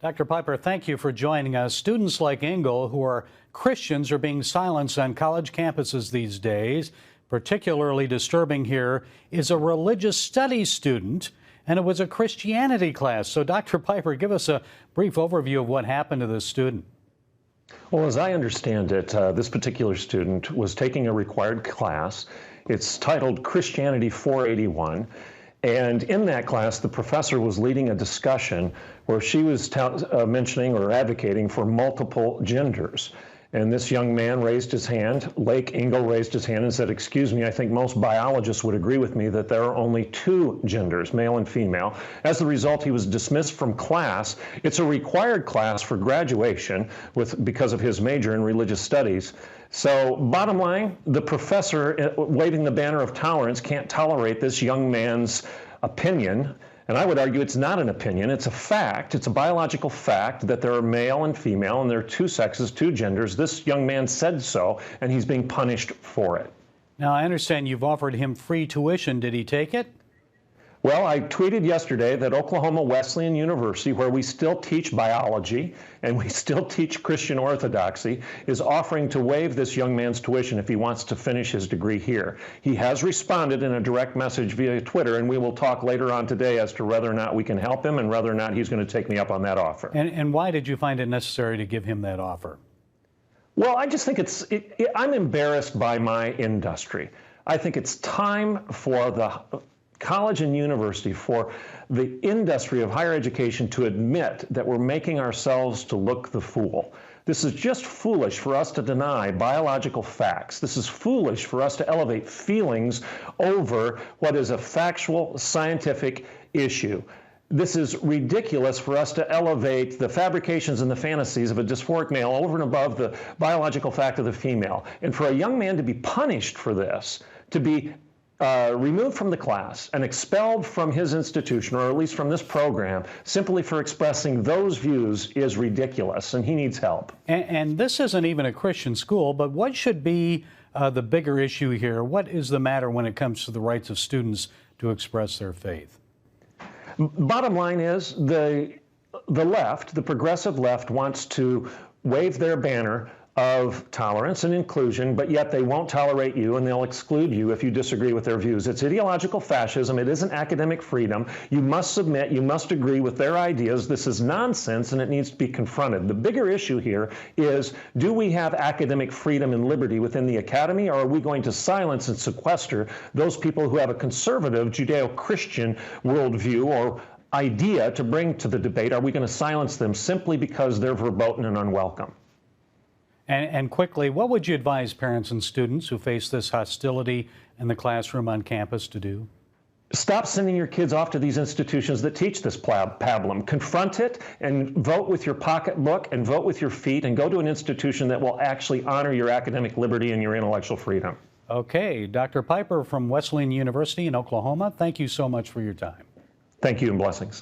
Dr. Piper, thank you for joining us. Students like Engel, who are Christians, are being silenced on college campuses these days. Particularly disturbing here is a religious studies student, and it was a Christianity class. So, Dr. Piper, give us a brief overview of what happened to this student. Well, as I understand it, this particular student was taking a required class. It's titled Christianity 481. And in that class, the professor was leading a discussion where she was mentioning or advocating for multiple genders. And this young man raised his hand, Lake Engel raised his hand and said, "Excuse me, I think most biologists would agree with me that there are only two genders, male and female." As a result, he was dismissed from class. It's a required class for graduation because of his major in religious studies. So bottom line, the professor waving the banner of tolerance can't tolerate this young man's opinion. And I would argue it's not an opinion, it's a fact. It's a biological fact that there are male and female, and there are two sexes, two genders. This young man said so, and he's being punished for it. Now, I understand you've offered him free tuition. Did he take it? Well, I tweeted yesterday that Oklahoma Wesleyan University, where we still teach biology and we still teach Christian orthodoxy, is offering to waive this young man's tuition if he wants to finish his degree here. He has responded in a direct message via Twitter, and we will talk later on today as to whether or not we can help him and whether or not he's going to take me up on that offer. And why did you find it necessary to give him that offer? Well, I just think I'm embarrassed by my industry. I think it's time for the college and university, for the industry of higher education to admit that we're making ourselves to look the fool. This is just foolish for us to deny biological facts. This is foolish for us to elevate feelings over what is a factual, scientific issue. This is ridiculous for us to elevate the fabrications and the fantasies of a dysphoric male over and above the biological fact of the female. And for a young man to be punished for this, to be removed from the class and expelled from his institution, or at least from this program, simply for expressing those views is ridiculous, and he needs help. And this isn't even a Christian school, but what should be the bigger issue here? What is the matter when it comes to the rights of students to express their faith? Bottom line is the left, the progressive left, wants to wave their banner of tolerance and inclusion, but yet they won't tolerate you and they'll exclude you if you disagree with their views. It's ideological fascism. It isn't academic freedom. You must submit. You must agree with their ideas. This is nonsense, and it needs to be confronted. The bigger issue here is, do we have academic freedom and liberty within the academy, or are we going to silence and sequester those people who have a conservative Judeo-Christian worldview or idea to bring to the debate? Are we going to silence them simply because they're verboten and unwelcome? And quickly, what would you advise parents and students who face this hostility in the classroom on campus to do? Stop sending your kids off to these institutions that teach this pablum. Confront it and vote with your pocketbook and vote with your feet, and go to an institution that will actually honor your academic liberty and your intellectual freedom. Okay, Dr. Piper from Wesleyan University in Oklahoma, thank you so much for your time. Thank you, and blessings.